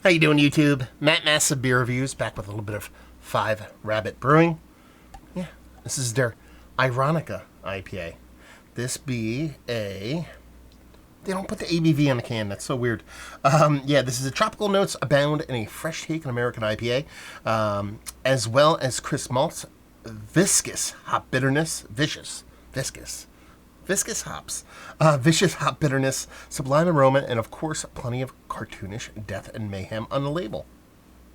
How you doing, YouTube? Matt Massive Beer Reviews, back with a little bit of Five Rabbit Brewing. Yeah, this is their Ironica IPA. This be a... They don't put the ABV on the can. That's so weird. Yeah, this is a tropical notes abound in a fresh take on American IPA, as well as crisp malts, viscous hop bitterness, viscous hops, vicious hop bitterness, sublime aroma, and of course, plenty of cartoonish death and mayhem on the label.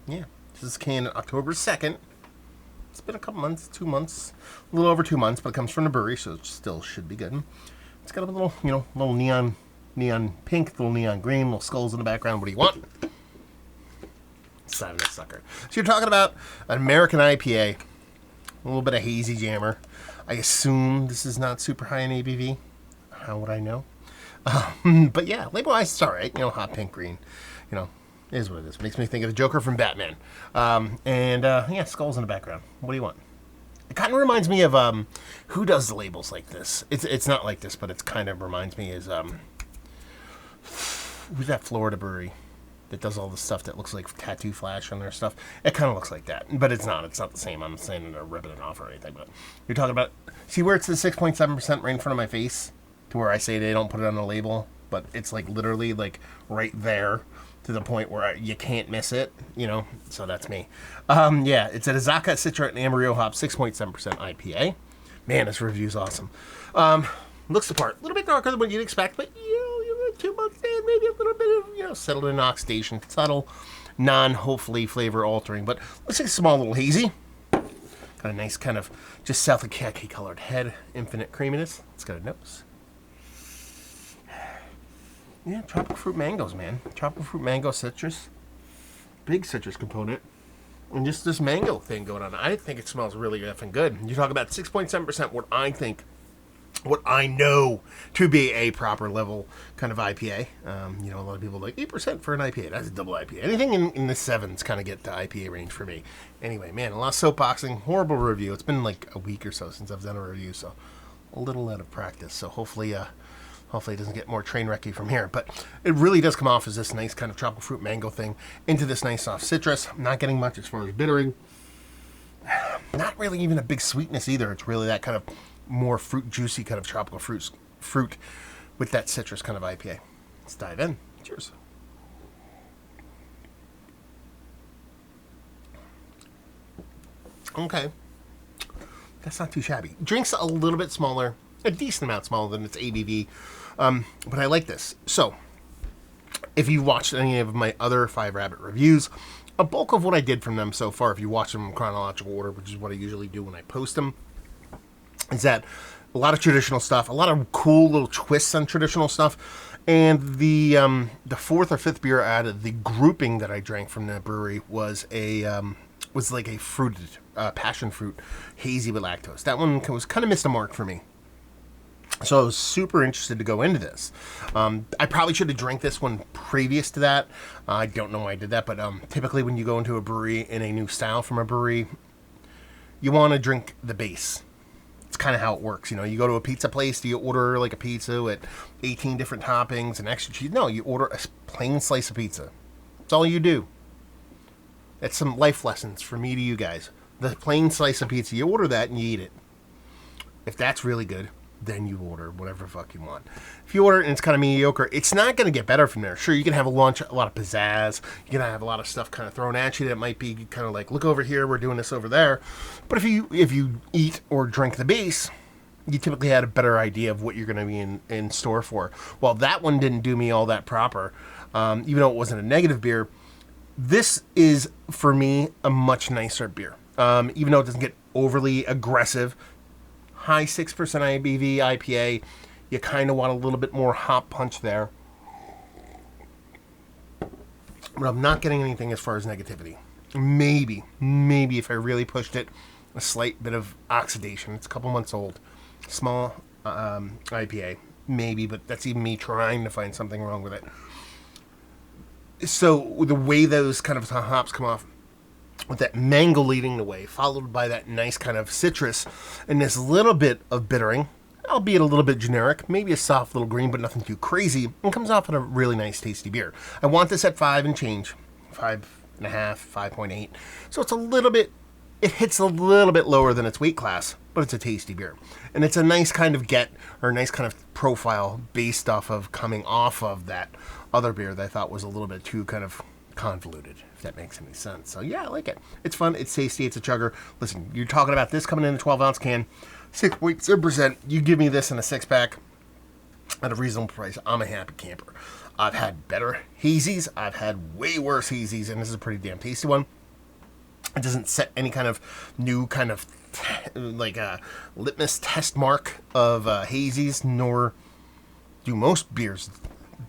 Yeah, this is canned October 2nd. It's been a couple months, 2 months, a little over 2 months, but it comes from the brewery, so it still should be good. It's got a little, little neon pink, little neon green, little skulls in the background. What do you want? Side of that sucker. So you're talking about an American IPA, a little bit of hazy jammer. I assume this is not super high in ABV. How would I know? But yeah, label-wise, it's all right. Hot pink, green. Is what it is. Makes me think of the Joker from Batman. Yeah, skulls in the background. What do you want? It kind of reminds me of who does the labels like this. It's not like this, but it kind of reminds me is who's that Florida brewery that does all the stuff that looks like Tattoo Flash on their stuff? It kind of looks like that, but it's not. It's not the same. I'm not saying they're ripping it off or anything, but you're talking about... See where it's the 6.7% right in front of my face? To where I say they don't put it on the label, but it's like literally like right there to the point where you can't miss it, So that's me. Yeah, it's a Azacca, Citra, and Amarillo hop, 6.7% IPA. Man, this review's awesome. Looks the part. A little bit darker than what you'd expect, but 2 months in, maybe a little bit of, settled in oxidation. Subtle, hopefully flavor altering, but looks like a small little hazy. Got a nice kind of just south of khaki colored head, infinite creaminess. It's got a nose. Yeah, tropical fruit mangoes, man. Tropical fruit mango citrus. Big citrus component. And just this mango thing going on. I think it smells really effing good. You talk about 6.7%, what I know to be a proper level kind of IPA. A lot of people are like 8% for an IPA. That's a double IPA. Anything in the sevens kind of get the IPA range for me. Anyway, man, a lot of soapboxing. Horrible review. It's been like a week or so since I've done a review, so a little out of practice. So hopefully it doesn't get more train wrecky from here. But it really does come off as this nice kind of tropical fruit mango thing into this nice soft citrus. I'm not getting much as far as bittering. Not really even a big sweetness either. It's really that kind of more fruit, juicy kind of tropical fruit with that citrus kind of IPA. Let's dive in. Cheers. Okay. That's not too shabby. Drink's a little bit smaller, a decent amount smaller than its ABV, but I like this. So, if you watched any of my other Five Rabbit reviews, a bulk of what I did from them so far, if you watch them in chronological order, which is what I usually do when I post them, is that a lot of traditional stuff, a lot of cool little twists on traditional stuff, and the fourth or fifth beer I added, the grouping that I drank from that brewery was like a fruited passion fruit hazy with lactose. That one was kind of missed the mark for me. So I was super interested to go into this. I probably should have drank this one previous to that. I don't know why I did that, but typically when you go into a brewery in a new style from a brewery, you want to drink the base. It's kind of how it works. You go to a pizza place, do you order like a pizza with 18 different toppings and extra cheese? No, you order a plain slice of pizza. That's all you do. That's some life lessons for me to you guys. The plain slice of pizza, you order that and you eat it. If that's really good, then you order whatever the fuck you want. If you order it and it's kind of mediocre, it's not going to get better from there. Sure, you can have a lot of pizzazz. You're going to have a lot of stuff kind of thrown at you that might be kind of like, look over here, we're doing this over there. But if you eat or drink the base, you typically had a better idea of what you're going to be in store for. Well, that one didn't do me all that proper, even though it wasn't a negative beer. This is, for me, a much nicer beer. Even though it doesn't get overly aggressive, high 6% ABV IPA, you kind of want a little bit more hop punch there. But I'm not getting anything as far as negativity. Maybe if I really pushed it, a slight bit of oxidation. It's a couple months old. Small IPA. Maybe, but that's even me trying to find something wrong with it. So the way those kind of hops come off, with that mango leading the way, followed by that nice kind of citrus, and this little bit of bittering, albeit a little bit generic, maybe a soft little green, but nothing too crazy, and comes off in a really nice, tasty beer. I want this at 5 and change. 5.5, 5.8. So it's a little bit, it hits a little bit lower than its weight class, but it's a tasty beer. And it's a nice kind of a nice kind of profile based off of coming off of that other beer that I thought was a little bit too kind of convoluted, if that makes any sense. So yeah, I like it. It's fun, it's tasty, it's a chugger. Listen, you're talking about this coming in a 12-ounce can, 6.7%. You give me this in a 6-pack at a reasonable price, I'm a happy camper. I've had better hazies, I've had way worse hazies, and this is a pretty damn tasty one. It doesn't set any kind of new kind of like a litmus test mark of hazies, nor do most beers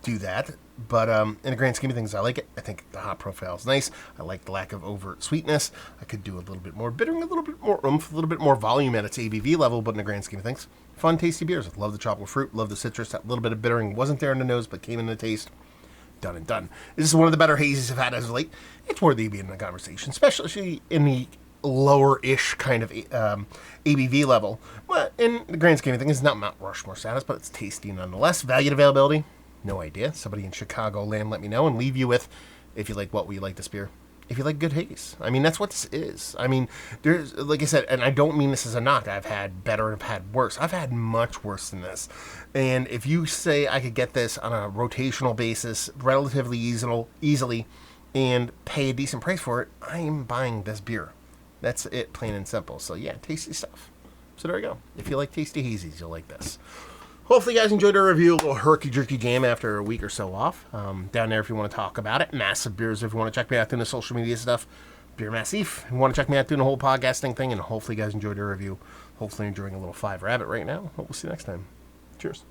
do that. But in the grand scheme of things, I like it. I think the hop profile is nice. I like the lack of overt sweetness. I could do a little bit more bittering, a little bit more oomph, a little bit more volume at its ABV level, but in the grand scheme of things, fun, tasty beers. I love the tropical fruit, love the citrus. That little bit of bittering wasn't there in the nose, but came in the taste. Done and done. This is one of the better hazies I've had as of late. It's worthy of being in the conversation, especially in the lower-ish kind of ABV level. But in the grand scheme of things, it's not Mount Rushmore status, but it's tasty nonetheless. Value and availability, no idea. Somebody in Chicago land, let me know, and leave you with, if you like what we like this beer, if you like good haze. I mean, that's what this is. I mean, there's, like I said, and I don't mean this as a knock. I've had better and I've had worse. I've had much worse than this. And if you say I could get this on a rotational basis, relatively easily, and pay a decent price for it, I am buying this beer. That's it, plain and simple. So yeah, tasty stuff. So there you go. If you like tasty hazies, you'll like this. Hopefully you guys enjoyed our review, a little herky-jerky jam after a week or so off. Down there if you want to talk about it. Massive Beers if you want to check me out doing the social media stuff. Beer Massif if you want to check me out doing the whole podcasting thing. And hopefully you guys enjoyed our review. Hopefully you're enjoying a little 5 Rabbit right now. Hope we'll see you next time. Cheers.